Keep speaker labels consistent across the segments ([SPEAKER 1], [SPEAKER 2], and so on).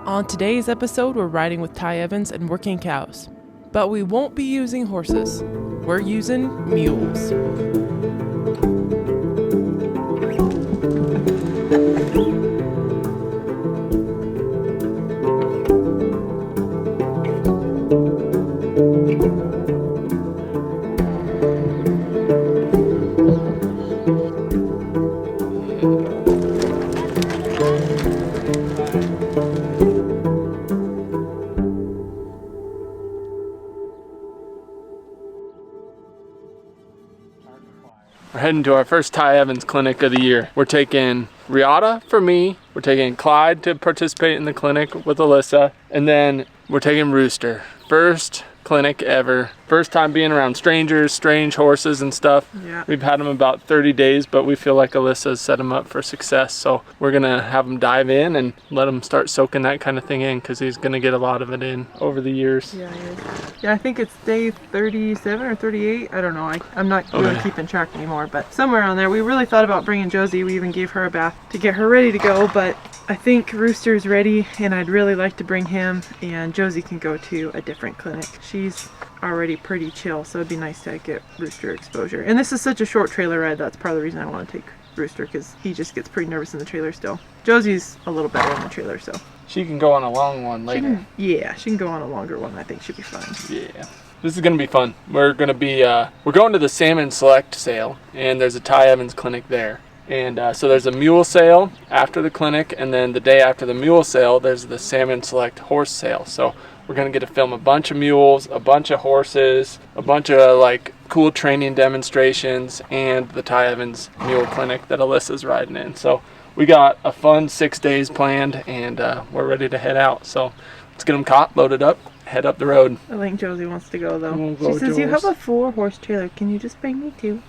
[SPEAKER 1] On today's episode, we're riding with Ty Evans and working cows. But we won't be using horses. We're using mules.
[SPEAKER 2] We're heading to our first Ty Evans clinic of the year. We're taking Reata for me, we're taking Clyde to participate in the clinic with Alyssa, and then we're taking Rooster. First clinic ever. First time being around strangers, strange horses and stuff.
[SPEAKER 1] Yeah.
[SPEAKER 2] We've had him about 30 days, but we feel like Alyssa's set him up for success. So we're gonna have him dive in and let him start soaking that kind of thing in, because he's gonna get a lot of it in over the years.
[SPEAKER 1] Yeah, he is. Yeah, I think it's day 37 or 38. I don't know. I'm not really keeping track anymore, but somewhere on there. We really thought about bringing Josie. We even gave her a bath to get her ready to go, but I think Rooster's ready, and I'd really like to bring him, and Josie can go to a different clinic. She's already pretty chill, so it'd be nice to get Rooster exposure. And this is such a short trailer ride, that's part of the reason I want to take Rooster, because he just gets pretty nervous in the trailer still. Josie's a little better in the trailer, so.
[SPEAKER 2] She can go on a long one later.
[SPEAKER 1] She can go on a longer one. I think she'll be fine.
[SPEAKER 2] Yeah. This is gonna be fun. We're gonna be, we're going to the Salmon Select sale, and there's a Ty Evans clinic there. And so there's a mule sale after the clinic, and then the day after the mule sale, there's the Salmon Select horse sale. So we're gonna get to film a bunch of mules, a bunch of horses, a bunch of like cool training demonstrations, and the Ty Evans mule clinic that Alyssa's riding in. So we got a fun 6 days planned, and we're ready to head out. So let's get them caught, loaded up, head up the road.
[SPEAKER 1] I think Josie wants to go though.
[SPEAKER 2] Go,
[SPEAKER 1] she says, "You
[SPEAKER 2] Jules.
[SPEAKER 1] have a 4-horse trailer. Can you just bring me 2?"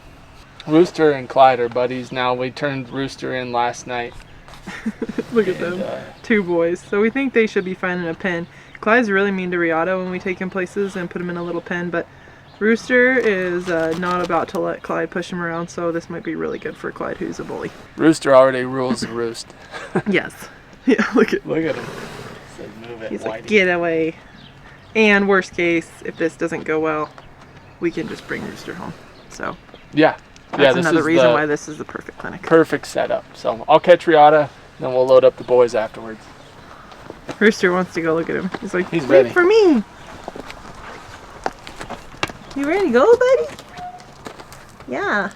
[SPEAKER 2] Rooster and Clyde are buddies now. We turned Rooster in last night.
[SPEAKER 1] Look at them. 2 boys. So we think they should be fine in a pen. Clyde's really mean to Reata when we take him places and put him in a little pen, but Rooster is not about to let Clyde push him around, so this might be really good for Clyde, who's a bully.
[SPEAKER 2] Rooster already rules the roost.
[SPEAKER 1] Yes. Yeah, look at
[SPEAKER 2] him. Said, move it,
[SPEAKER 1] He's
[SPEAKER 2] Whitey.
[SPEAKER 1] like, get away. And worst case, if this doesn't go well, we can just bring Rooster home. So
[SPEAKER 2] Yeah.
[SPEAKER 1] that's
[SPEAKER 2] this
[SPEAKER 1] another
[SPEAKER 2] is
[SPEAKER 1] reason
[SPEAKER 2] the
[SPEAKER 1] why this is the perfect clinic.
[SPEAKER 2] perfect setup. So I'll catch Reata, then we'll load up the boys afterwards.
[SPEAKER 1] Rooster wants to go look at him. He's like,
[SPEAKER 2] He's
[SPEAKER 1] wait
[SPEAKER 2] ready.
[SPEAKER 1] for me. You ready to go, buddy? Yeah.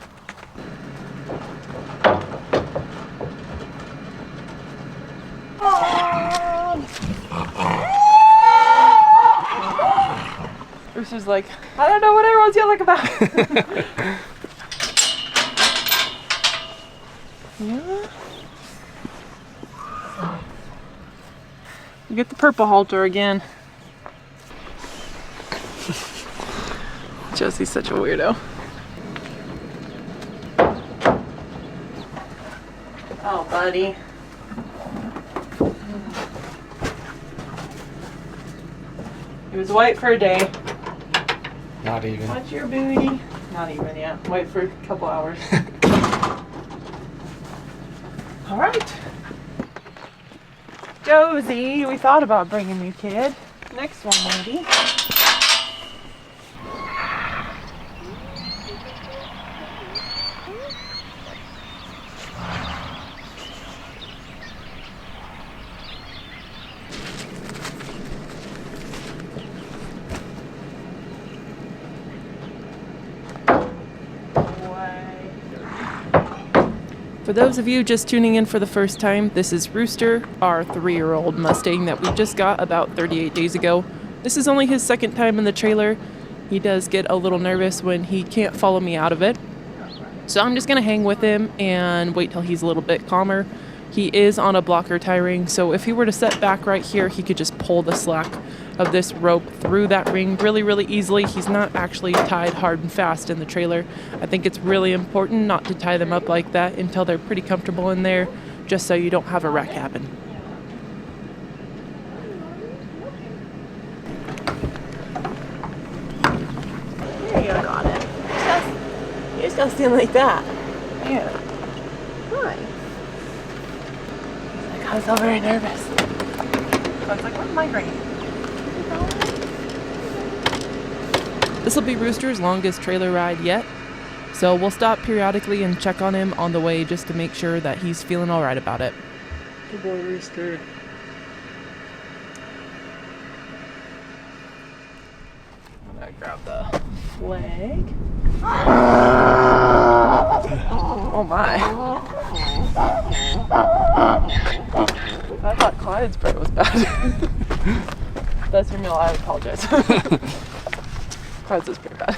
[SPEAKER 1] Rooster's like, I don't know what everyone's yelling about. Yeah. You get the purple halter again. Josie's such a weirdo. Oh, buddy. He was white for a day.
[SPEAKER 2] Not even.
[SPEAKER 1] Watch your booty. Not even, yeah. White for a couple hours. All right. Josie, we thought about bringing you, kid. Next one, maybe. For those of you just tuning in for the first time, this is Rooster, our 3-year-old Mustang that we just got about 38 days ago. This is only his second time in the trailer. He does get a little nervous when he can't follow me out of it. So I'm just going to hang with him and wait till he's a little bit calmer. He is on a blocker tie ring, so if he were to set back right here, he could just pull the slack of this rope through that ring really, really easily. He's not actually tied hard and fast in the trailer. I think it's really important not to tie them up like that until they're pretty comfortable in there, just so you don't have a wreck happen. There you got it. You're still standing like that. Yeah. Hi. Like, I was so very nervous. Clyde's like, where's my granny? This will be Rooster's longest trailer ride yet, so we'll stop periodically and check on him on the way just to make sure that he's feeling all right about it.
[SPEAKER 2] Good boy, Rooster.
[SPEAKER 1] I'm gonna grab the flag. Oh my. I thought Clyde's spray was bad. That's your meal, I apologize. Clyde's is pretty bad.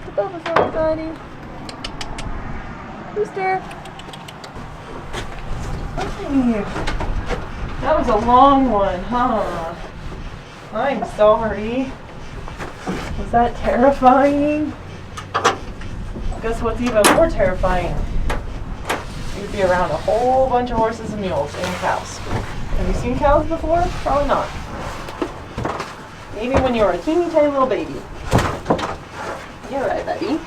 [SPEAKER 1] Get over here, buddy. Rooster. Hey. That was a long one, huh? I'm sorry. Was that terrifying? Guess what's even more terrifying? You'd be around a whole bunch of horses and mules and cows. Have you seen cows before? Probably not. Maybe when you were a teeny tiny little baby. You're right, buddy.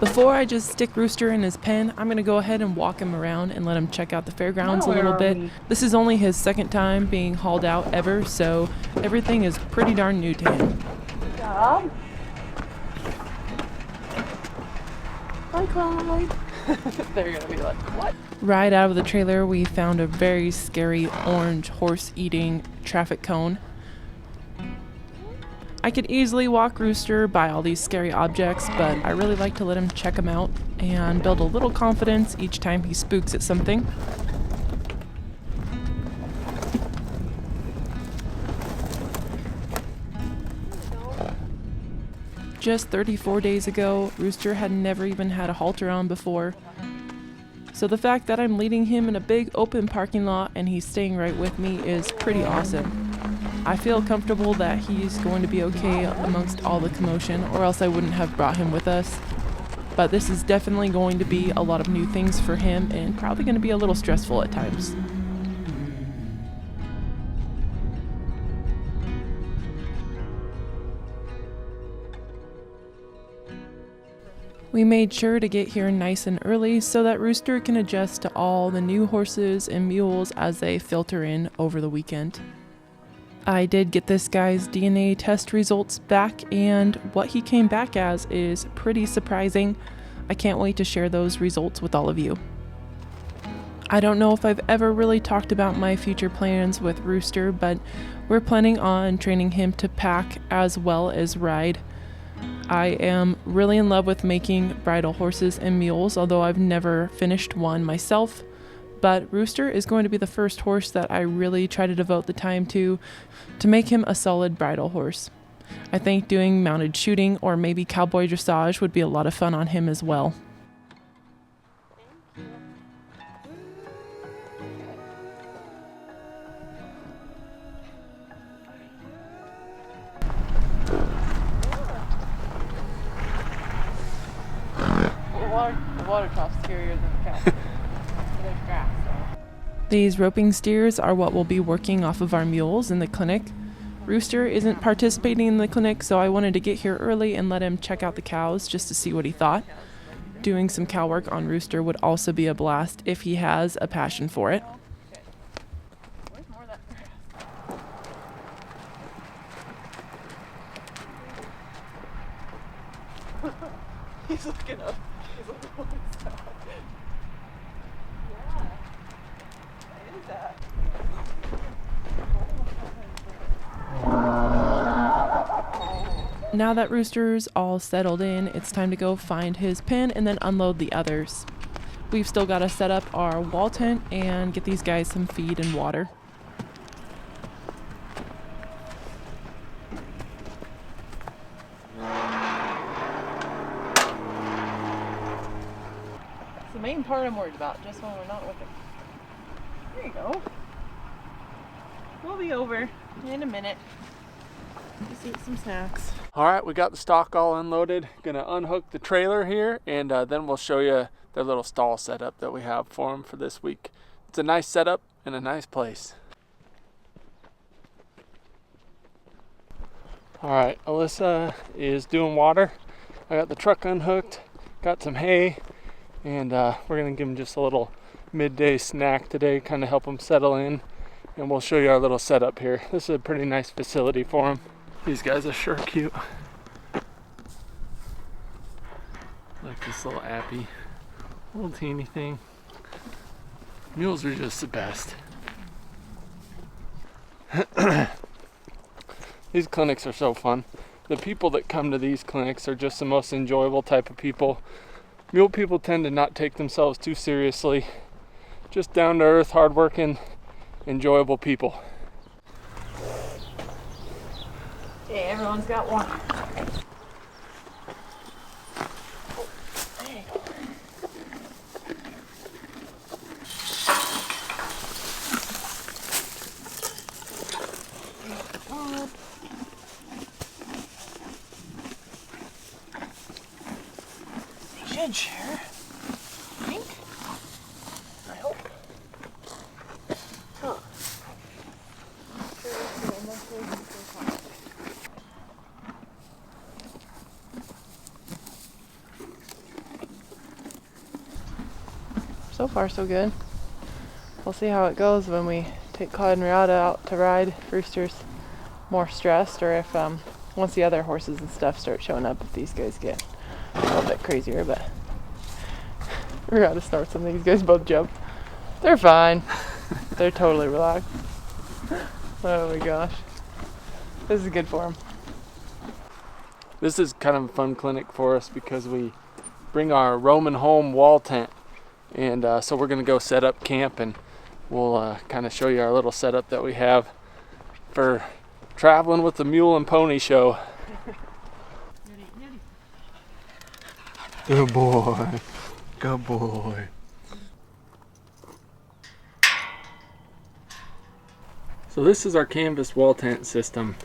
[SPEAKER 1] Before I just stick Rooster in his pen, I'm going to go ahead and walk him around and let him check out the fairgrounds a little bit. This is only his second time being hauled out ever, so everything is pretty darn new to him. Good job. Hi, Clyde. They're going to be like, what? Right out of the trailer, we found a very scary orange horse-eating traffic cone. I could easily walk Rooster by all these scary objects, but I really like to let him check them out and build a little confidence each time he spooks at something. Just 34 days ago, Rooster had never even had a halter on before. So the fact that I'm leading him in a big open parking lot and he's staying right with me is pretty awesome. I feel comfortable that he's going to be okay amongst all the commotion, or else I wouldn't have brought him with us. But this is definitely going to be a lot of new things for him and probably going to be a little stressful at times. We made sure to get here nice and early so that Rooster can adjust to all the new horses and mules as they filter in over the weekend. I did get this guy's DNA test results back, and what he came back as is pretty surprising. I can't wait to share those results with all of you. I don't know if I've ever really talked about my future plans with Rooster, but we're planning on training him to pack as well as ride. I am really in love with making bridle horses and mules, although I've never finished one myself. But Rooster is going to be the first horse that I really try to devote the time to make him a solid bridle horse. I think doing mounted shooting or maybe cowboy dressage would be a lot of fun on him as well. The water top's scarier than the cow. There's grass, so. These roping steers are what we'll be working off of our mules in the clinic. Rooster isn't participating in the clinic, so I wanted to get here early and let him check out the cows just to see what he thought. Doing some cow work on Rooster would also be a blast if he has a passion for it. Where's more of that grass? He's looking up. He's looking up. Yeah. What is that? Now that Rooster's all settled in, it's time to go find his pen and then unload the others. We've still got to set up our wall tent and get these guys some feed and water. That's the main part I'm worried about, just when we're not with him. There you go. We'll be over in a minute. Just eat some snacks.
[SPEAKER 2] All right, we got the stock all unloaded. Gonna unhook the trailer here, and then we'll show you their little stall setup that we have for them for this week. It's a nice setup and a nice place. All right, Alyssa is doing water. I got the truck unhooked, got some hay, And we're gonna give him just a little midday snack today, kind of help him settle in. And we'll show you our little setup here. This is a pretty nice facility for him. These guys are sure cute. Like this little appy, little teeny thing. Mules are just the best. These clinics are so fun. The people that come to these clinics are just the most enjoyable type of people. Mule people tend to not take themselves too seriously. Just down to earth, hardworking, enjoyable people.
[SPEAKER 1] Hey, everyone's got one. Should share, I think. I hope. Huh. So far, so good. We'll see how it goes when we take Clyde and Reata out to ride. Rooster's more stressed, or if once the other horses and stuff start showing up, if these guys get a little bit crazier. But Reata snorts and these guys both jump. They're fine. They're totally relaxed. Oh my gosh. This is good for them.
[SPEAKER 2] This is kind of a fun clinic for us because we bring our Roamin home wall tent. And so we're going to go set up camp, and we'll kind of show you our little setup that we have for traveling with the Mule and Pony show. Good boy. Good boy. So this is our canvas wall tent system.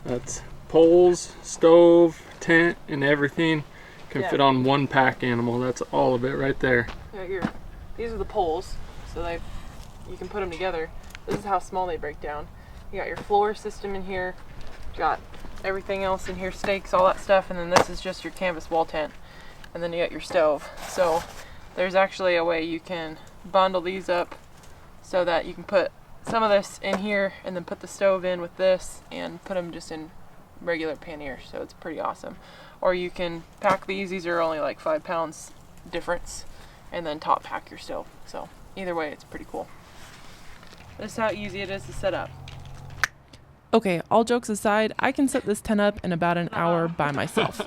[SPEAKER 2] That's poles, stove, tent, and everything can fit on one pack animal. That's all of it right there.
[SPEAKER 1] Yeah, these are the poles, so you can put them together. This is how small they break down. You got your floor system in here, got everything else in here, stakes, all that stuff, and then this is just your canvas wall tent. And then you got your stove. So there's actually a way you can bundle these up so that you can put some of this in here and then put the stove in with this and put them just in regular panniers. So it's pretty awesome. Or you can pack these are only like 5 pounds difference, and then top pack your stove. So either way, it's pretty cool. This is how easy it is to set up. Okay, all jokes aside, I can set this tent up in about an hour by myself.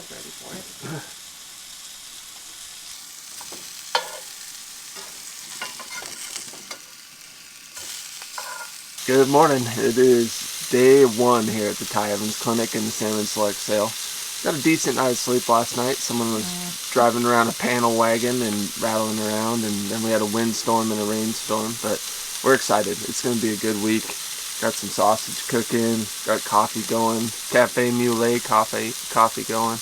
[SPEAKER 1] Ready for it.
[SPEAKER 2] Good morning. It is day 1 here at the Ty Evans Clinic and the Salmon Select Sale. Got a decent night's sleep last night. Someone was driving around a panel wagon and rattling around, and then we had a windstorm and a rainstorm, but we're excited. It's going to be a good week. Got some sausage cooking, got coffee going, Cafe Mule coffee going.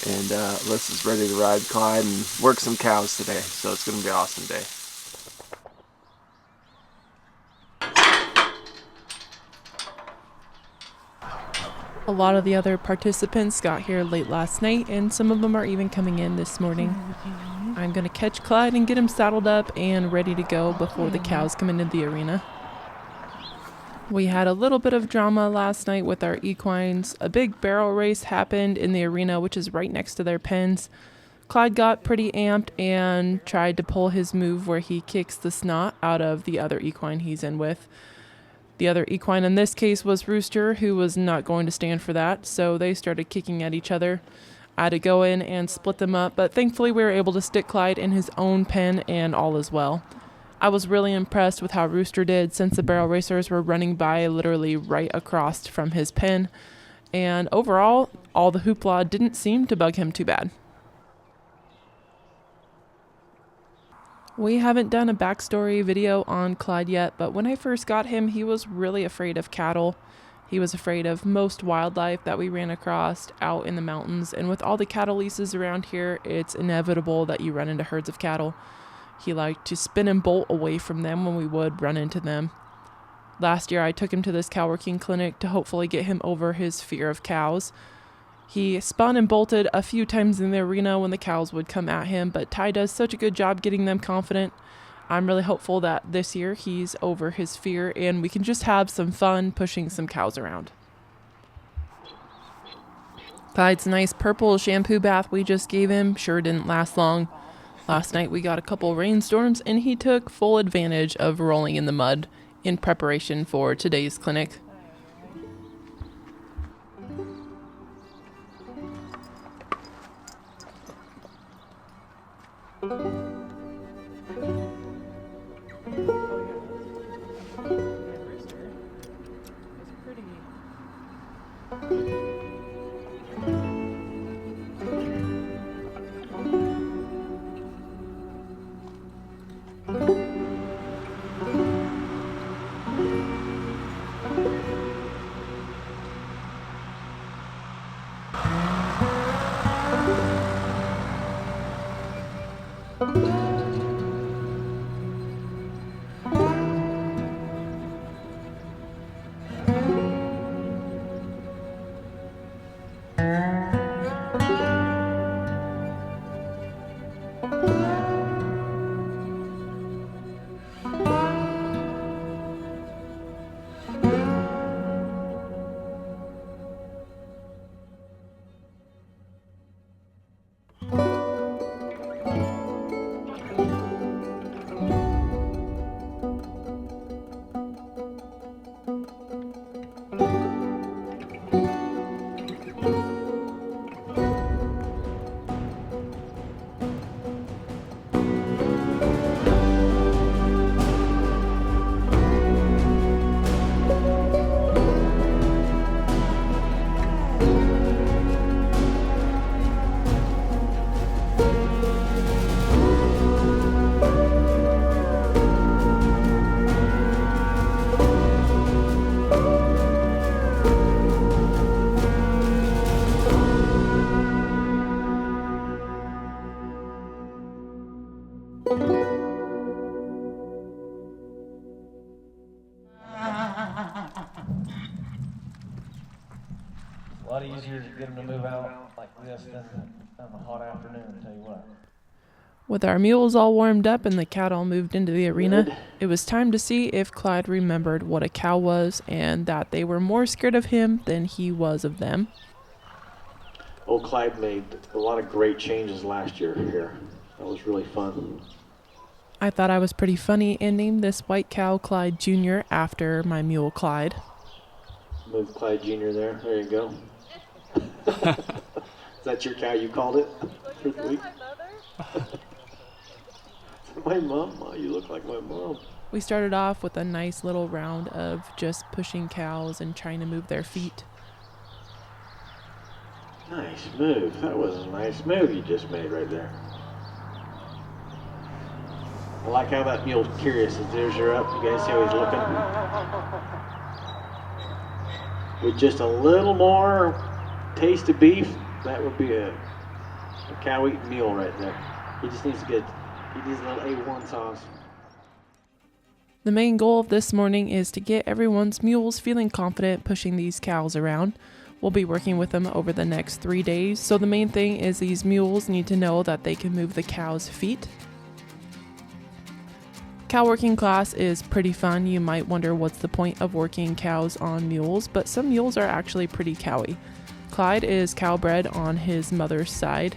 [SPEAKER 2] And Alyssa's ready to ride Clyde and work some cows today, so it's going to be an awesome day.
[SPEAKER 1] A lot of the other participants got here late last night, and some of them are even coming in this morning. I'm going to catch Clyde and get him saddled up and ready to go before the cows come into the arena. We had a little bit of drama last night with our equines. A big barrel race happened in the arena, which is right next to their pens. Clyde got pretty amped and tried to pull his move where he kicks the snot out of the other equine he's in with. The other equine in this case was Rooster, who was not going to stand for that, so they started kicking at each other. I had to go in and split them up, but thankfully we were able to stick Clyde in his own pen, and all is well. I was really impressed with how Rooster did, since the barrel racers were running by literally right across from his pen. And overall, all the hoopla didn't seem to bug him too bad. We haven't done a backstory video on Clyde yet, but when I first got him, he was really afraid of cattle. He was afraid of most wildlife that we ran across out in the mountains. And with all the cattle leases around here, it's inevitable that you run into herds of cattle. He liked to spin and bolt away from them when we would run into them. Last year I took him to this cow working clinic to hopefully get him over his fear of cows. He spun and bolted a few times in the arena when the cows would come at him, but Ty does such a good job getting them confident. I'm really hopeful that this year he's over his fear and we can just have some fun pushing some cows around. Clyde's nice purple shampoo bath we just gave him sure didn't last long. Last night we got a couple rainstorms and he took full advantage of rolling in the mud in preparation for today's clinic.
[SPEAKER 3] A lot easier to get them to move out like this than on a hot afternoon, I'll tell you what.
[SPEAKER 1] With our mules all warmed up and the cattle moved into the arena, it was time to see if Clyde remembered what a cow was and that they were more scared of him than he was of them.
[SPEAKER 3] Old Clyde made a lot of great changes last year here. That was really fun.
[SPEAKER 1] I thought I was pretty funny and named this white cow Clyde Jr. after my mule Clyde.
[SPEAKER 3] Move Clyde Jr. there. There you go. Is that your cow you called it? For the week? My mom? Oh, you look like my mom.
[SPEAKER 1] We started off with a nice little round of just pushing cows and trying to move their feet.
[SPEAKER 3] Nice move. That was a nice move you just made right there. I like how that mule's curious. His ears are up. You guys see how he's looking? With just a little more taste of beef, that would be a cow-eating mule right there. He just needs to get, he needs a little A1 sauce.
[SPEAKER 1] The main goal of this morning is to get everyone's mules feeling confident pushing these cows around. We'll be working with them over the next 3 days, so the main thing is these mules need to know that they can move the cows' feet. Cow working class is pretty fun. You might wonder what's the point of working cows on mules, but some mules are actually pretty cowy. Clyde is cow bred on his mother's side.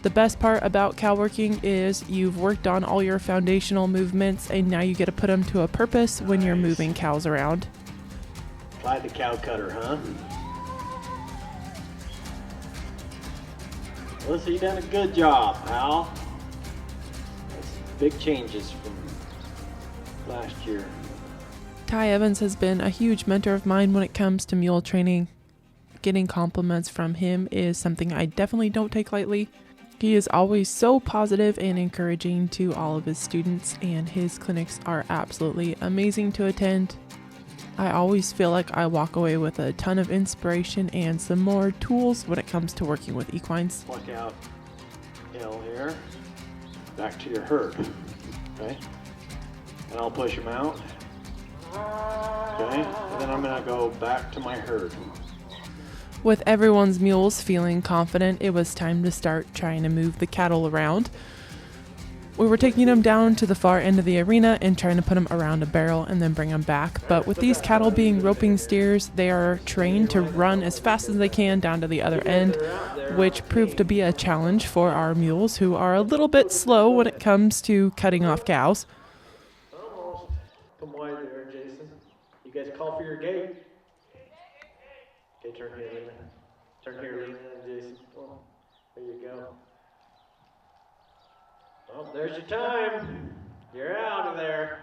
[SPEAKER 1] The best part about cow working is you've worked on all your foundational movements and now you get to put them to a purpose when you're moving cows around.
[SPEAKER 3] Clyde the cow cutter, huh? Alyssa, you done a good job, pal. That's big changes from last year.
[SPEAKER 1] Ty Evans has been a huge mentor of mine when it comes to mule training. Getting compliments from him is something I definitely don't take lightly. He is always so positive and encouraging to all of his students, and his clinics are absolutely amazing to attend. I always feel like I walk away with a ton of inspiration and some more tools when it comes to working with equines.
[SPEAKER 3] Pluck out L here. back to your herd. Okay? And I'll push them out. Okay? And then I'm gonna go back to my herd.
[SPEAKER 1] With everyone's mules feeling confident, it was time to start trying to move the cattle around. We were taking them down to the far end of the arena and trying to put them around a barrel and then bring them back. But with these cattle being roping steers, they are trained to run as fast as they can down to the other end, which proved to be a challenge for our mules, who are a little bit slow when it comes to cutting off cows.
[SPEAKER 3] Almost. Come wide there, Jason. You guys call for your gate. Okay, turn here, Lena. Turn here, Lena and Jason. Oh, there you go. Well, there's your time. You're out of there.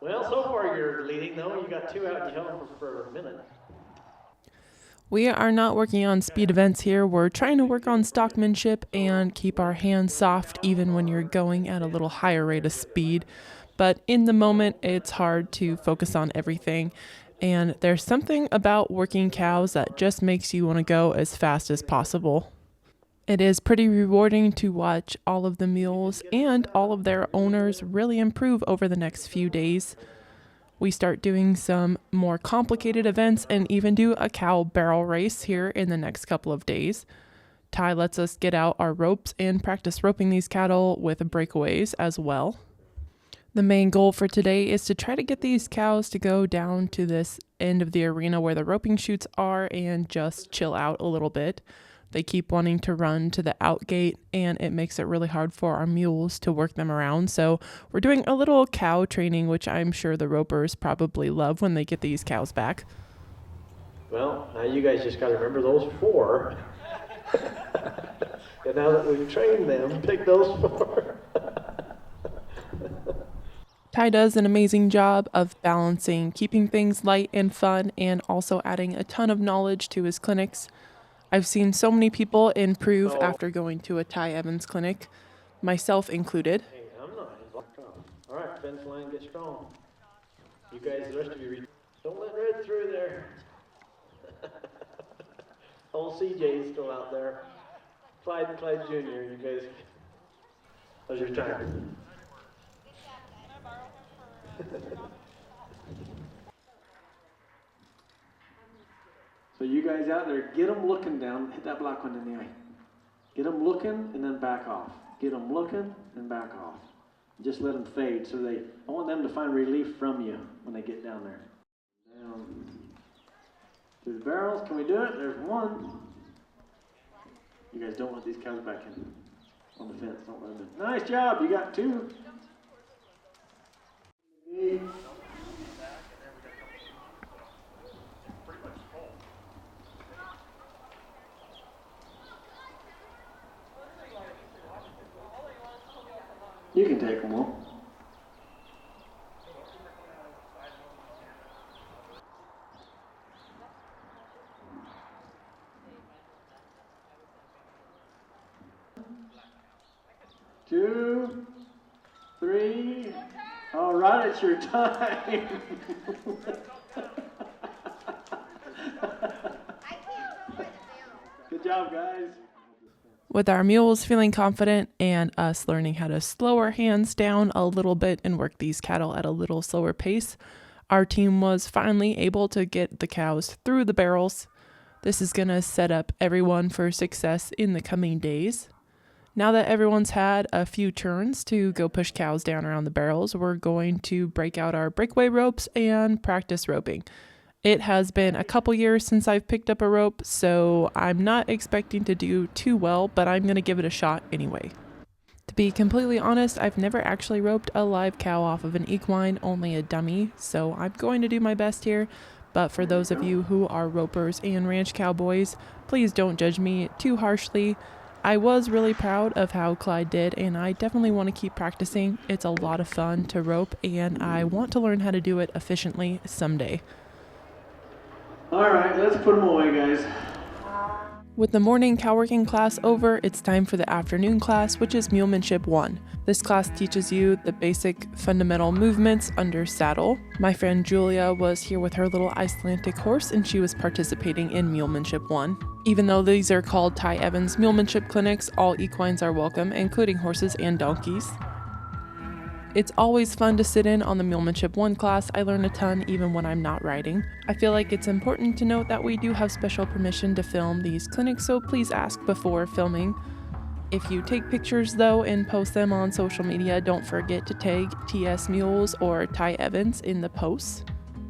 [SPEAKER 3] Well, so far you're leading, though. You got two out. You held them for a minute.
[SPEAKER 1] We are not working on speed events here. We're trying to work on stockmanship and keep our hands soft even when you're going at a little higher rate of speed. But in the moment, it's hard to focus on everything. And there's something about working cows that just makes you want to go as fast as possible. It is pretty rewarding to watch all of the mules and all of their owners really improve over the next few days. We start doing some more complicated events and even do a cow barrel race here in the next couple of days. Ty lets us get out our ropes and practice roping these cattle with breakaways as well. The main goal for today is to try to get these cows to go down to this end of the arena where the roping chutes are and just chill out a little bit. They keep wanting to run to the out gate, and it makes it really hard for our mules to work them around. So we're doing a little cow training, which I'm sure the ropers probably love when they get these cows back.
[SPEAKER 3] Well, now you guys just got to remember those four. And now that we've trained them, pick those four.
[SPEAKER 1] Ty does an amazing job of balancing keeping things light and fun and also adding a ton of knowledge to his clinics. I've seen so many people improve after going to a Ty Evans clinic, myself included.
[SPEAKER 3] Hey, I'm not. All right, fence line, get strong. You guys, the rest of you, don't let Red through there. Old CJ's still out there. Clyde Jr., you guys. How's your time? So you guys out there, get them looking down, hit that black one in the eye. Get them looking and then back off. Get them looking and back off. Just let them fade. So I want them to find relief from you when they get down there. Down to the barrels. Can we do it? There's one. You guys don't want these cows back in on the fence. Don't let them in. Nice job. You got two. You can take them all. Two, three. All right, it's your time. Good job, guys.
[SPEAKER 1] With our mules feeling confident and us learning how to slow our hands down a little bit and work these cattle at a little slower pace, our team was finally able to get the cows through the barrels. This is going to set up everyone for success in the coming days. Now that everyone's had a few turns to go push cows down around the barrels, we're going to break out our breakaway ropes and practice roping. It has been a couple years since I've picked up a rope, so I'm not expecting to do too well, but I'm going to give it a shot anyway. To be completely honest, I've never actually roped a live cow off of an equine, only a dummy, so I'm going to do my best here. But for those of you who are ropers and ranch cowboys, please don't judge me too harshly. I was really proud of how Clyde did, and I definitely want to keep practicing. It's a lot of fun to rope, and I want to learn how to do it efficiently someday.
[SPEAKER 3] All right, let's put them away, guys.
[SPEAKER 1] With the morning cow working class over, it's time for the afternoon class, which is Mulemanship 1. This class teaches you the basic fundamental movements under saddle. My friend Julia was here with her little Icelandic horse and she was participating in Mulemanship 1. Even though these are called Ty Evans Mulemanship clinics, all equines are welcome, including horses and donkeys. It's always fun to sit in on the Mulemanship 1 class. I learn a ton even when I'm not riding. I feel like it's important to note that we do have special permission to film these clinics, so please ask before filming. If you take pictures though and post them on social media, don't forget to tag TS Mules or Ty Evans in the posts.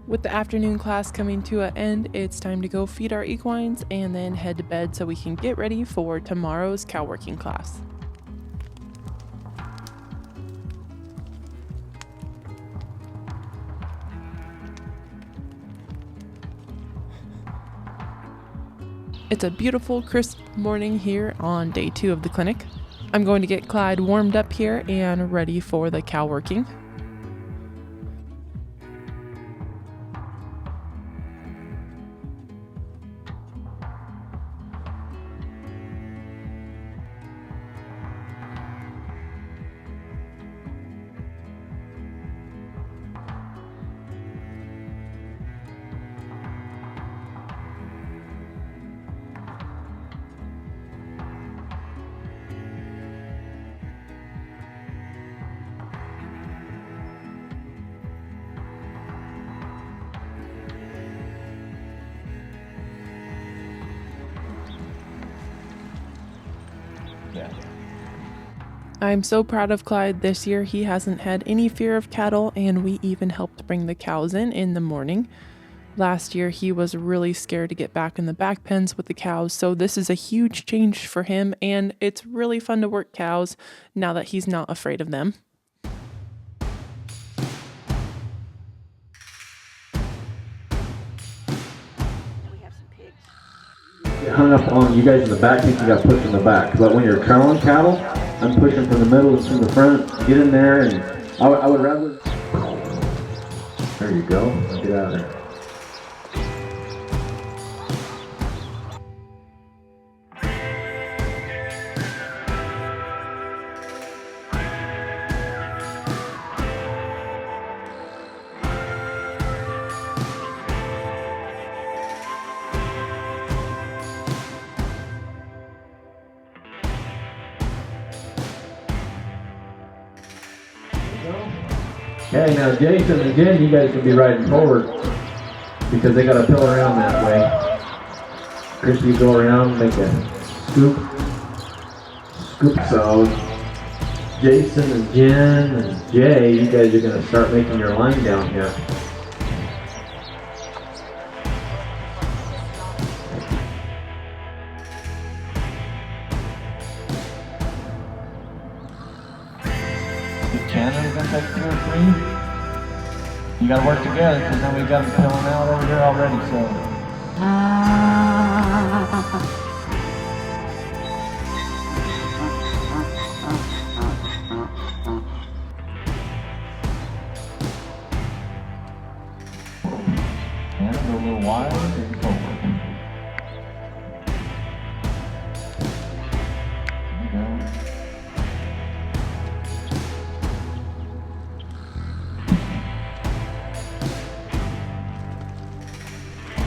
[SPEAKER 1] With the afternoon class coming to an end, it's time to go feed our equines and then head to bed so we can get ready for tomorrow's cow working class. It's a beautiful, crisp morning here on day 2 of the clinic. I'm going to get Clyde warmed up here and ready for the cow working. I'm so proud of Clyde this year. He hasn't had any fear of cattle, and we even helped bring the cows in the morning. Last year, he was really scared to get back in the back pens with the cows, so this is a huge change for him, and it's really fun to work cows now that he's not afraid of them.
[SPEAKER 3] Get hung up on you guys in the back, think you got pushed in the back. But when you're trailing cattle, I'm pushing from the middle to the front. Get in there, and I would rather. There you go. Get out of there. Okay, now Jason and Jen, you guys can be riding forward because they got a pill around that way. Chris, you go around, make a scoop. So Jason and Jen and Jay, you guys are going to start making your line down here.
[SPEAKER 4] Canada's gonna take 2 or 3. You gotta work together because then we got them filling out over here already, so. Hands go a little wide and forward. There you go.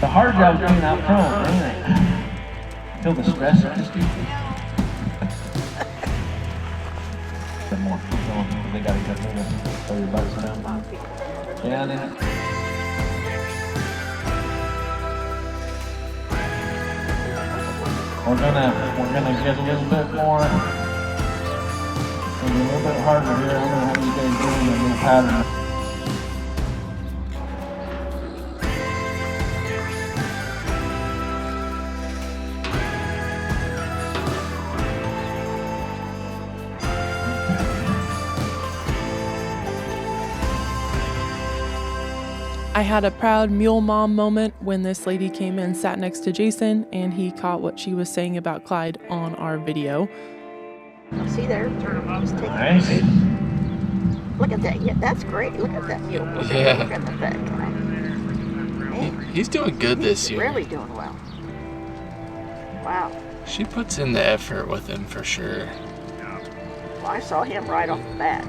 [SPEAKER 4] The hard job being out front, man. Feel the stress of this dude. More because they gotta get moving. Throw your butts down. Down in it. We're gonna get a little bit more. It's gonna be a little bit harder here. I don't know how you guys doing a little pattern.
[SPEAKER 1] I had a proud mule mom moment when this lady came and sat next to Jason and he caught what she was saying about Clyde on our video.
[SPEAKER 5] See there? Just take
[SPEAKER 4] Nice.
[SPEAKER 5] it. Look at that. Yeah, that's great. Look at that mule.
[SPEAKER 2] Yeah.
[SPEAKER 5] Look at the back. Man,
[SPEAKER 2] He's doing good this year.
[SPEAKER 5] really doing well. Wow.
[SPEAKER 2] She puts in the effort with him for sure.
[SPEAKER 5] Well, I saw him right off the bat.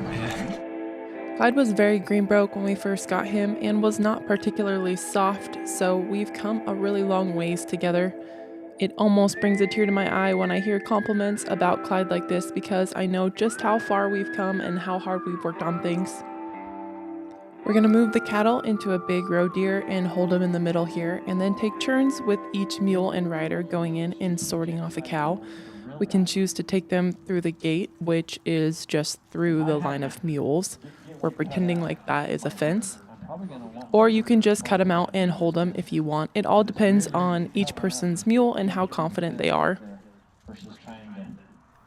[SPEAKER 1] Clyde was very green broke when we first got him and was not particularly soft, so we've come a really long ways together. It almost brings a tear to my eye when I hear compliments about Clyde like this because I know just how far we've come and how hard we've worked on things. We're going to move the cattle into a big roe deer and hold them in the middle here, and then take turns with each mule and rider going in and sorting off a cow. We can choose to take them through the gate, which is just through the line of mules. We're pretending like that is a fence. Or you can just cut them out and hold them if you want. It all depends on each person's mule and how confident they are.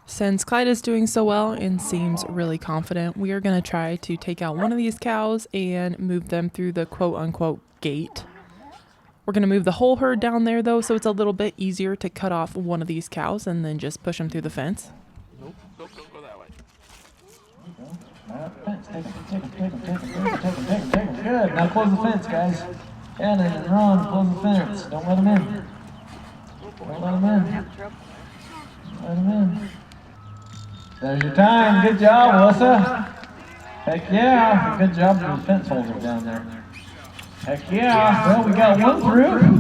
[SPEAKER 1] Since Clyde is doing so well and seems really confident, we are going to try to take out one of these cows and move them through the quote-unquote gate. We're going to move the whole herd down there though, so it's a little bit easier to cut off one of these cows and then just push them through the fence.
[SPEAKER 2] Nope, don't go that way.
[SPEAKER 4] Take them. Good. Now close the fence, guys. And then run. Close the fence. Don't let them in. Don't let them in. Let them in. There's your time. Good job, Alyssa. Heck yeah. Good job to the fence holder down there. Heck yeah. Well, we got one through.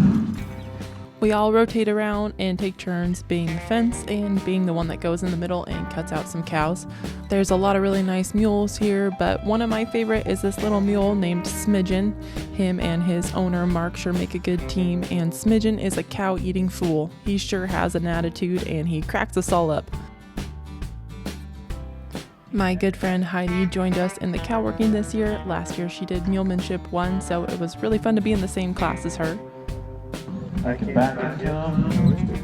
[SPEAKER 1] We all rotate around and take turns being the fence and being the one that goes in the middle and cuts out some cows. There's a lot of really nice mules here, but one of my favorite is this little mule named Smidgen. Him and his owner Mark sure make a good team, and Smidgen is a cow-eating fool. He sure has an attitude and he cracks us all up. My good friend Heidi joined us in the cow working this year. Last year she did Mulemanship 1, so it was really fun to be in the same class as her.
[SPEAKER 4] I can back into them,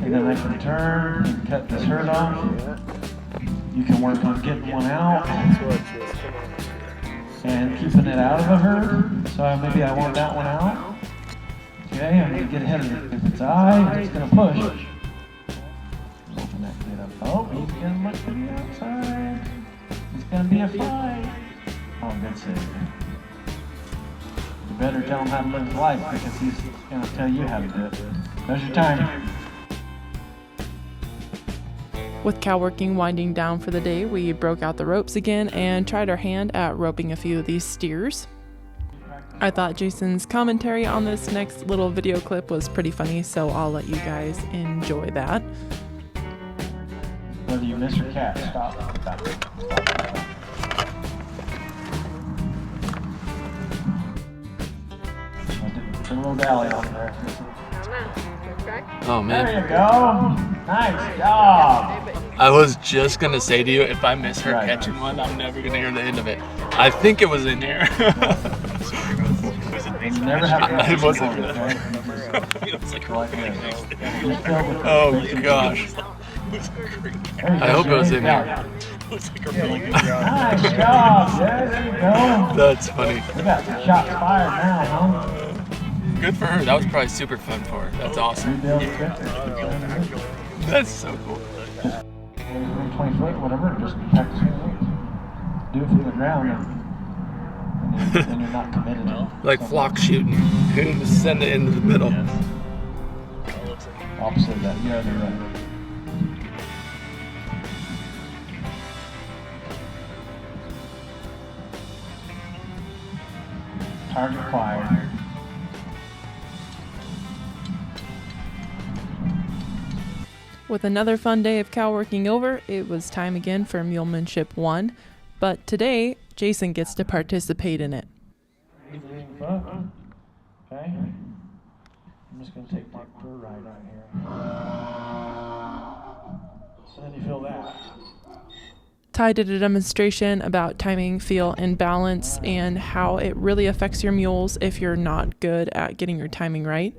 [SPEAKER 4] and then I can turn and cut this herd off. You can work on getting one out and keeping it out of the herd. So maybe I want that one out. Okay, I'm going to get ahead of it. If it's I'm just going to push. Open that gate up. Oh, he's going to look to the outside. It's going to be a fight. Oh, good save. You better tell him how to live his life because he's going to tell you how to do it. There's your time.
[SPEAKER 1] With cow working winding down for the day, we broke out the ropes again and tried our hand at roping a few of these steers. I thought Jason's commentary on this next little video clip was pretty funny, so I'll let you guys enjoy that.
[SPEAKER 4] Whether you miss or catch, stop. Put a little dally on there.
[SPEAKER 2] Oh man.
[SPEAKER 4] There you go. Nice job.
[SPEAKER 2] I was just gonna say to you, if I miss her catching one, I'm never gonna hear the end of it. I think it was in there.
[SPEAKER 4] You never have
[SPEAKER 2] It wasn't. Oh gosh. I hope it was in there.
[SPEAKER 4] Nice job. There you go.
[SPEAKER 2] That's funny.
[SPEAKER 4] We got some shots fired now, huh?
[SPEAKER 2] Good for her. That was probably super fun for her. That's awesome. That's so cool.
[SPEAKER 4] 20 foot, whatever, just practice your weight. Do it from the ground and then you're not committed.
[SPEAKER 2] Like flock shooting. Just send it into the middle.
[SPEAKER 4] Opposite of that. Yeah, they're right. Target acquired.
[SPEAKER 1] With another fun day of cow working over, it was time again for Mulemanship 1, but today, Jason gets to participate in it.
[SPEAKER 4] Okay. I'm just going to take my fur ride out here. So then you feel that.
[SPEAKER 1] Ty did a demonstration about timing, feel, and balance, and how it really affects your mules if you're not good at getting your timing right.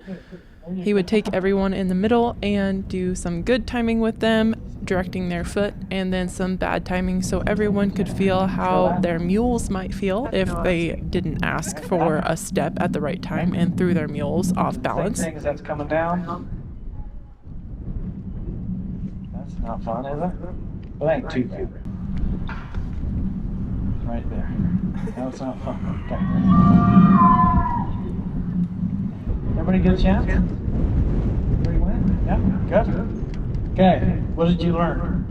[SPEAKER 1] He would take everyone in the middle and do some good timing with them, directing their foot, and then some bad timing so everyone could feel how their mules might feel if they didn't ask for a step at the right time and threw their mules off balance.
[SPEAKER 4] Same thing as that's coming down. That's not fun, is it? Well, ain't too bad. Right there. That's not fun. Okay. Everybody get a chance? Everybody win? Yep. Good. Okay, what did you learn?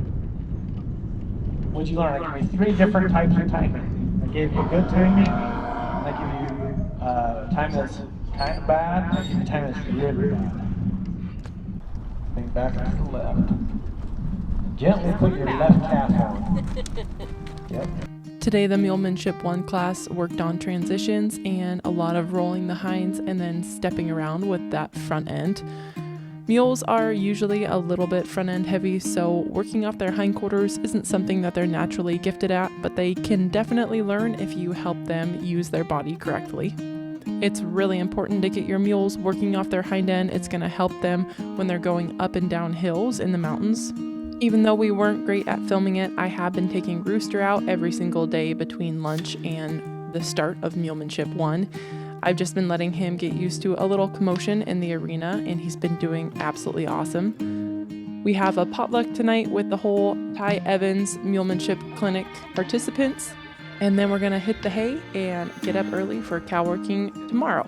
[SPEAKER 4] What did you learn? I gave you 3 different types of timing. I gave you good timing. I give you time that's kind of bad. I give you time that's really bad. Lean back and to the left. Gently put your left calf on. Yep.
[SPEAKER 1] Today, the Mulemanship 1 class worked on transitions and a lot of rolling the hinds and then stepping around with that front end. Mules are usually a little bit front end heavy, so working off their hindquarters isn't something that they're naturally gifted at, but they can definitely learn if you help them use their body correctly. It's really important to get your mules working off their hind end. It's going to help them when they're going up and down hills in the mountains. Even though we weren't great at filming it, I have been taking Rooster out every single day between lunch and the start of Mulemanship 1. I've just been letting him get used to a little commotion in the arena, and he's been doing absolutely awesome. We have a potluck tonight with the whole Ty Evans Mulemanship Clinic participants, and then we're going to hit the hay and get up early for cow working tomorrow.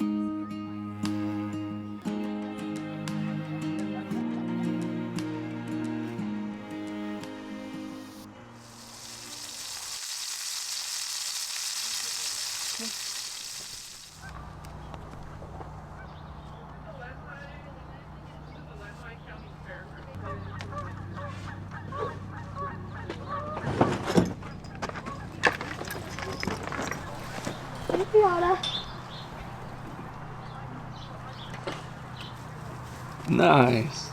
[SPEAKER 2] Nice.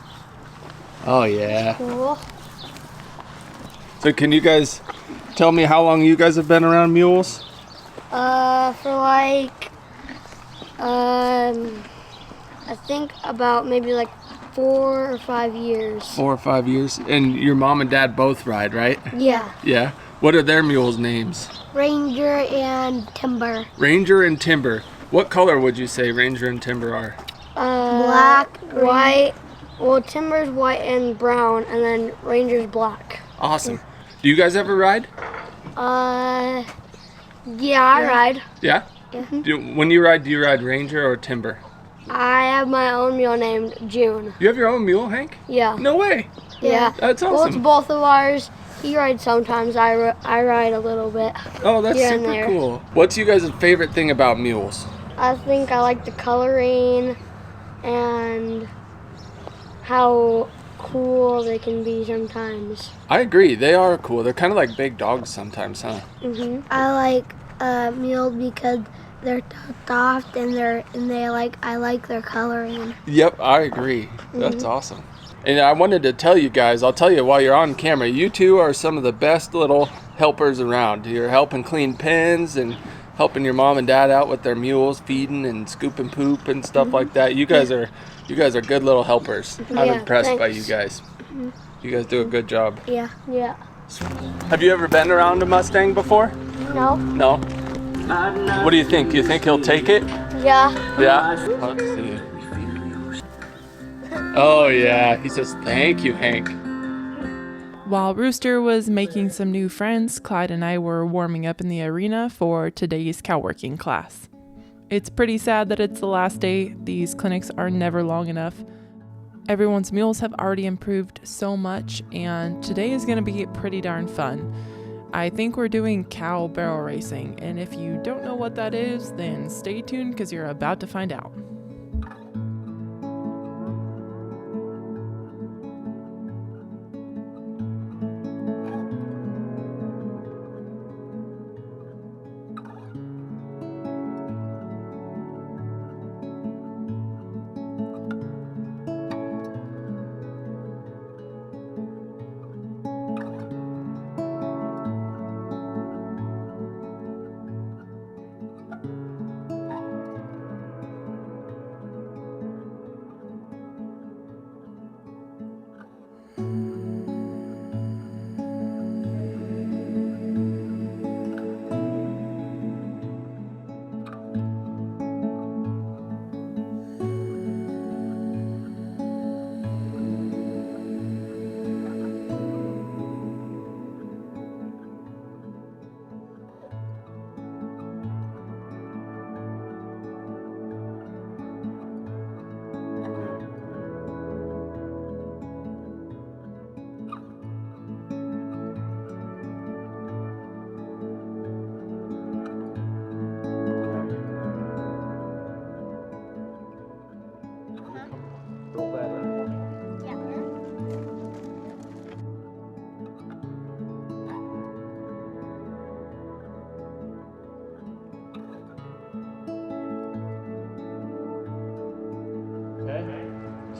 [SPEAKER 2] Oh yeah.
[SPEAKER 6] Cool.
[SPEAKER 2] So can you guys tell me how long you guys have been around mules?
[SPEAKER 6] For like, I think about maybe like 4 or 5 years.
[SPEAKER 2] 4 or 5 years. And your mom and dad both ride, right?
[SPEAKER 6] Yeah.
[SPEAKER 2] Yeah. What are their mules' names?
[SPEAKER 6] Ranger and Timber.
[SPEAKER 2] Ranger and Timber. What color would you say Ranger and Timber are?
[SPEAKER 6] Black, white. Well, Timber's white and brown, and then Ranger's black.
[SPEAKER 2] Awesome. Do you guys ever ride?
[SPEAKER 6] Yeah, I ride.
[SPEAKER 2] Yeah? When you ride, do you ride Ranger or Timber?
[SPEAKER 6] I have my own mule named June.
[SPEAKER 2] You have your own mule, Hank?
[SPEAKER 6] Yeah.
[SPEAKER 2] No way.
[SPEAKER 6] Yeah.
[SPEAKER 2] That's
[SPEAKER 6] Well, it's
[SPEAKER 2] awesome.
[SPEAKER 6] both of ours. He rides sometimes. I ride a little bit.
[SPEAKER 2] Oh, that's
[SPEAKER 6] here and
[SPEAKER 2] super
[SPEAKER 6] there.
[SPEAKER 2] cool. What's you guys' favorite thing about mules?
[SPEAKER 6] I think I like the coloring and how cool they can be sometimes.
[SPEAKER 2] I agree. They are cool. They're kind of like big dogs sometimes, huh?
[SPEAKER 7] I like mules because they're soft and I like their coloring.
[SPEAKER 2] Yep, I agree. That's awesome. And I wanted to tell you guys, I'll tell you while you're on camera, you two are some of the best little helpers around. You're helping clean pens and helping your mom and dad out with their mules, feeding and scooping poop and stuff like that. You guys are good little helpers. I'm
[SPEAKER 6] Yeah,
[SPEAKER 2] impressed by
[SPEAKER 6] thanks.
[SPEAKER 2] you guys. You guys do a good job.
[SPEAKER 7] Yeah.
[SPEAKER 6] Yeah.
[SPEAKER 2] Have you ever been around a Mustang before?
[SPEAKER 6] No?
[SPEAKER 2] No? What do you think? You think he'll take it?
[SPEAKER 6] Yeah.
[SPEAKER 2] Yeah? Let's see. Oh yeah, he says thank you, Hank.
[SPEAKER 1] While Rooster was making some new friends, Clyde and I were warming up in the arena for today's cow working class. It's pretty sad that it's the last day. These clinics are never long enough. Everyone's mules have already improved so much, and today is going to be pretty darn fun. I think we're doing cow barrel racing, and if you don't know what that is, then stay tuned because you're about to find out.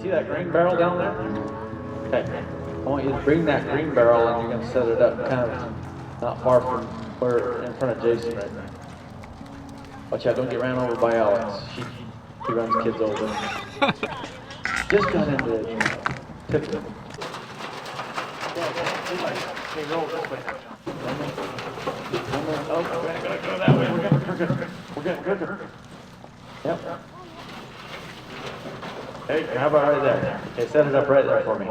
[SPEAKER 4] See that green barrel down there? Okay. I want you to bring that green barrel and you're going to set it up kind of not far from where in front of Jason right now. Watch out, don't get ran over by Alex. He runs kids over. Just got into it. Tip it. Okay, roll this way. Oh, we're gonna go that way. We're good. Yep. Hey, how about right there? Okay, set it up right there for me.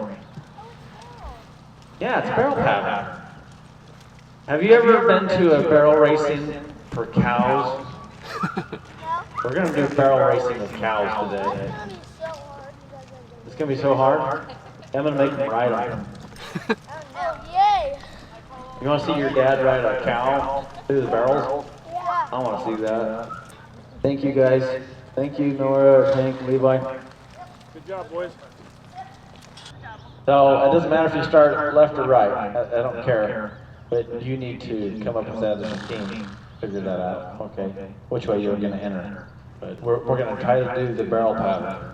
[SPEAKER 4] Yeah, it's barrel pattern. Have you ever been to a barrel racing for cows? We're gonna do barrel racing with cows today. It's gonna be so hard. I'm gonna make them ride on them. You wanna see your dad ride a cow through the barrels? I wanna see that. Thank you guys. Thank you, Nora, Hank, Levi.
[SPEAKER 2] Good job, boys.
[SPEAKER 4] So it doesn't matter if you start left or right. I don't care. But you need to come up with that as a team. Figure that out. Okay. Which way you're going to enter. But we're going to try to do the barrel pattern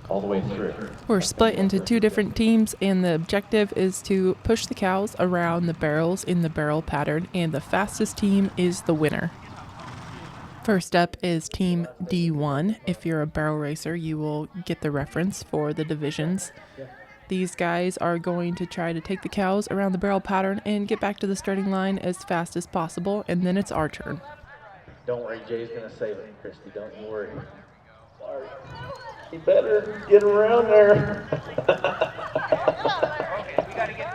[SPEAKER 4] all the way through.
[SPEAKER 1] We're split into 2 different teams, and the objective is to push the cows around the barrels in the barrel pattern, and the fastest team is the winner. First up is Team D1. If you're a barrel racer, you will get the reference for the divisions. These guys are going to try to take the cows around the barrel pattern and get back to the starting line as fast as possible, and then it's our turn.
[SPEAKER 4] Don't worry, Jay's going to save it, Christy. Don't you worry. You better get around there.
[SPEAKER 8] Okay, we got to get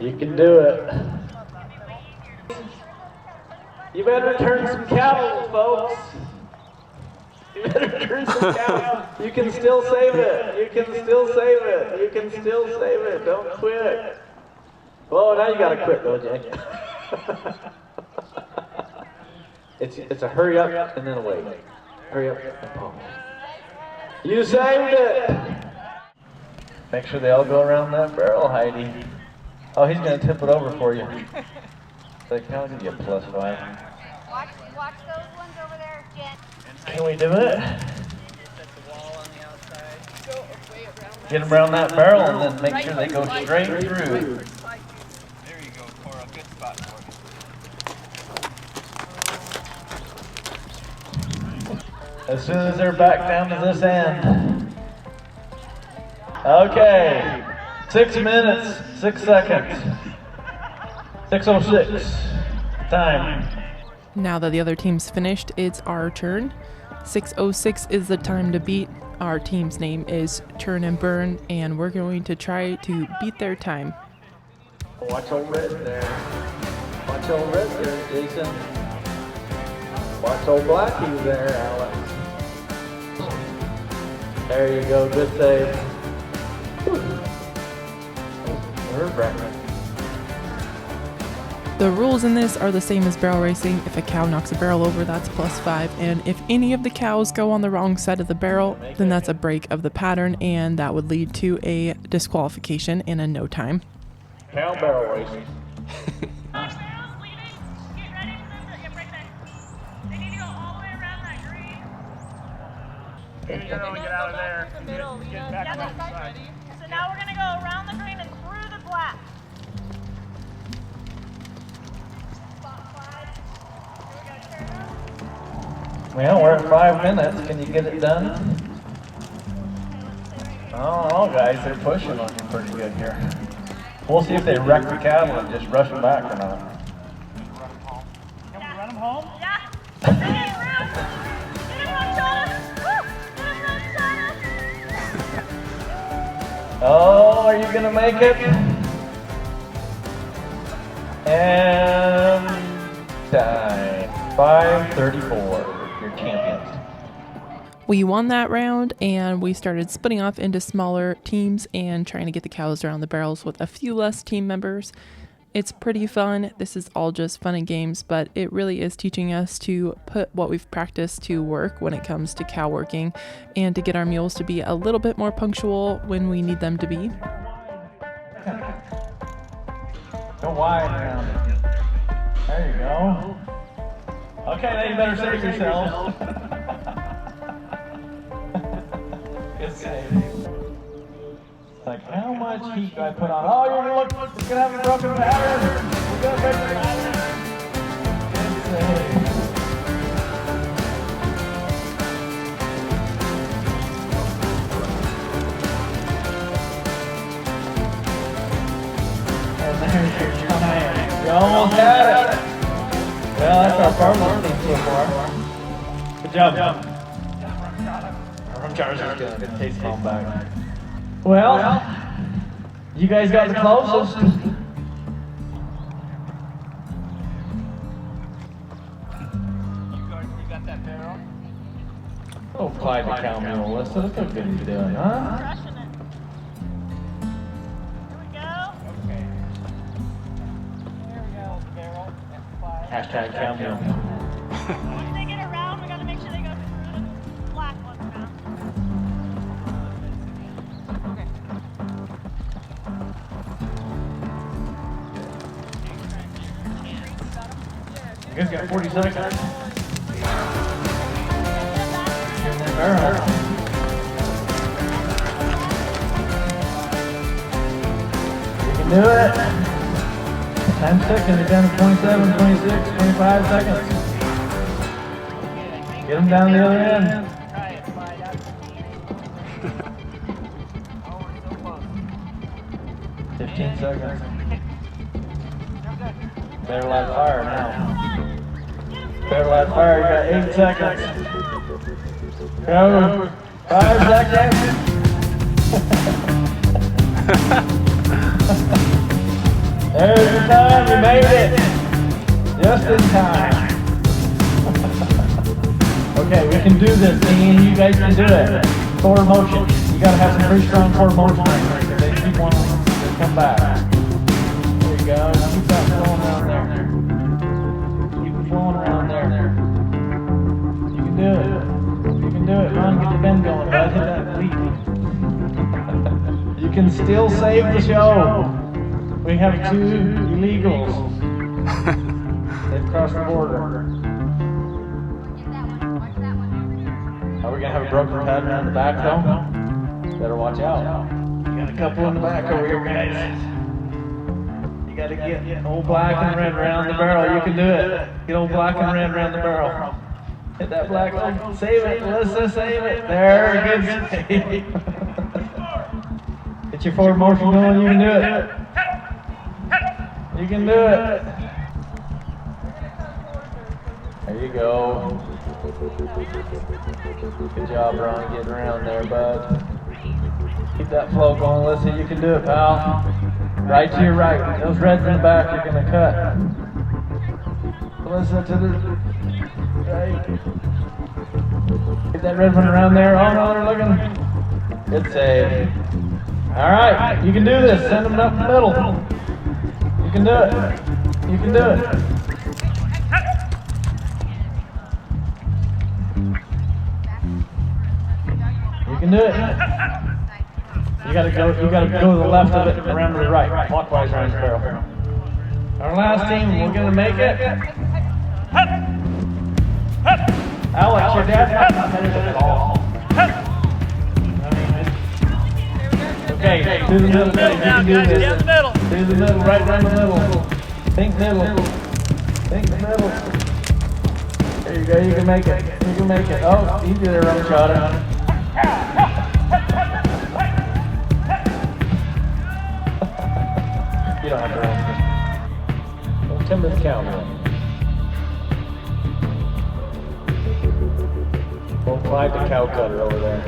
[SPEAKER 4] You can do it. You better turn some cows, folks. You better turn some cows. You can still save it. You can still save it. You can still save it. Don't quit. Well, now you gotta quit though, Jay. It's a hurry up and then a wait. Hurry up and pause. You saved it. Make sure they all go around that barrel, Heidi. Oh, he's gonna tip it over for you. So I'll give you a +5.
[SPEAKER 8] Watch those ones over there, Jen.
[SPEAKER 4] Can we do it? Get them around that barrel and then make sure they go straight through.
[SPEAKER 8] There you go, Cora. Good spot for you.
[SPEAKER 4] As soon as they're back down to this end. Okay. 6 minutes, 6 seconds. 6:06. Time.
[SPEAKER 1] Now that the other team's finished, it's our turn. 6:06 is the time to beat. Our team's name is Turn and Burn, and we're going to try to beat their time.
[SPEAKER 4] Watch old red there. Watch old red there, Jason. Watch old blackie there, Alex. There you go, good save. Nerve-wracking.
[SPEAKER 1] The rules in this are the same as barrel racing. If a cow knocks a barrel over, that's +5. And if any of the cows go on the wrong side of the barrel, then that's a break of the pattern, and that would lead to a disqualification and a no time.
[SPEAKER 4] Cow barrel racing.
[SPEAKER 8] Get out of there. Get back on the side. So now we're going to go around the green and through the black.
[SPEAKER 4] Well, we're at 5 minutes. Can you get it done? Oh, guys, they're pushing on you pretty good here. We'll see if they wreck the cattle and just rush them back or not.
[SPEAKER 8] Can we run them home? Yeah. Get him, China. Woo! Get him, China.
[SPEAKER 4] Oh, are you going to make it? And time. 5:34. Your champions.
[SPEAKER 1] We won that round, and we started splitting off into smaller teams and trying to get the cows around the barrels with a few less team members. It's pretty fun. This is all just fun and games, but it really is teaching us to put what we've practiced to work when it comes to cow working, and to get our mules to be a little bit more punctual when we need them to be.
[SPEAKER 4] Go wide around it. There you go. Okay, now you better save yourself. Good save. Like, how much heat do I put on? Oh, you're gonna look, you're gonna have a broken pattern. You're gonna break the pattern. Good save. And there's your giant. You almost had it. Well, that's our farmer's team so far. Good job. Our charge is gonna take them all back. Well, you guys got the closest.
[SPEAKER 8] You got that barrel?
[SPEAKER 4] Oh, Clyde the cow mule. Alyssa, look how good you're doing, huh?
[SPEAKER 8] Crushing it. Here we go. Okay. Here we go, barrel.
[SPEAKER 4] Hashtag cow mule.
[SPEAKER 8] When they get around, we gotta make sure they go through the black ones around. Okay.
[SPEAKER 4] You guys got 40 seconds. Barrel. You can do it. Time's ticking. You're down to 27, 26, 25 seconds. Get them down the other end. 15 seconds. Better light fire now. Better light fire. You got 8 seconds. Go. 5 seconds. There's your time. You made it. Just in time. Okay, we can do this, team. You guys can do it. Forward motion. You gotta have some pretty strong forward motion right here. They keep wanting to come back. There you go. Keep that flowing around there. Keep it flowing around there. You can do it. You can do it. Run, get the bend going. Bud, hit that lead. You can still save the show. We have 2 illegals. They've crossed the border. Are we gonna have a broken pattern on the back though? Better watch out. You got a couple in the back over here, guys. You gotta get old black and red around the barrel. You can do it. Get old black and red around the barrel. Hit that black one. Save it, Alyssa, save it. There, good save. Get your forward motion going, you can do it. You can do it. There you go. Good job, Ron, getting around there, bud. Keep that flow going, Alyssa. You can do it, pal. Right to your right. Those reds in the back you're going to cut. Alyssa to the right. Get that red one around there. Oh, no, they're looking. Good save. All right, you can do this. Send them up the middle. You can do it. You can do it. You can do it. You gotta go to the left of it and around to the right. Clockwise around the barrel. Our last team, we're gonna make it. Alex, your dad's not competitive at all. Okay, do the middle, you can do this. Do the middle, right around the middle. Think middle. Think the middle. There you go, you can make it. You can make it. Oh, he did a wrong shot on it. You don't have to run. Don't timber the cow, man. We'll Clyde the cow cutter over there.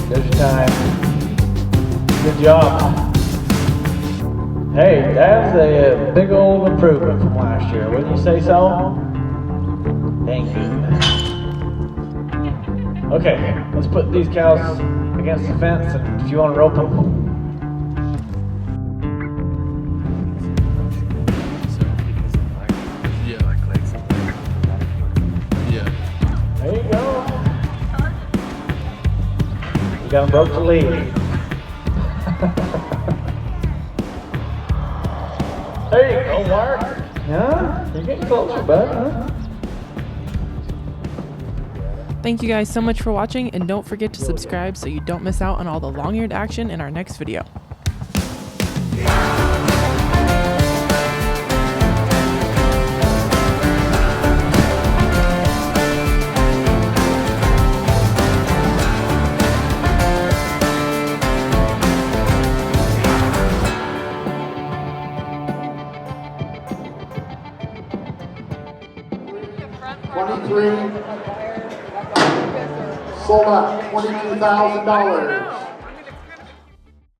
[SPEAKER 4] There's your time. Good job. Hey, that's a big old improvement from last year. Wouldn't you say so? Thank you. Okay, let's put these cows against the fence, and if you want to rope them. You got him broke the lead. There you go, Mark. Yeah, you're getting closer, bud, huh?
[SPEAKER 1] Thank you guys so much for watching, and don't forget to subscribe so you don't miss out on all the long-eared action in our next video.
[SPEAKER 9] Sold out, $22,000.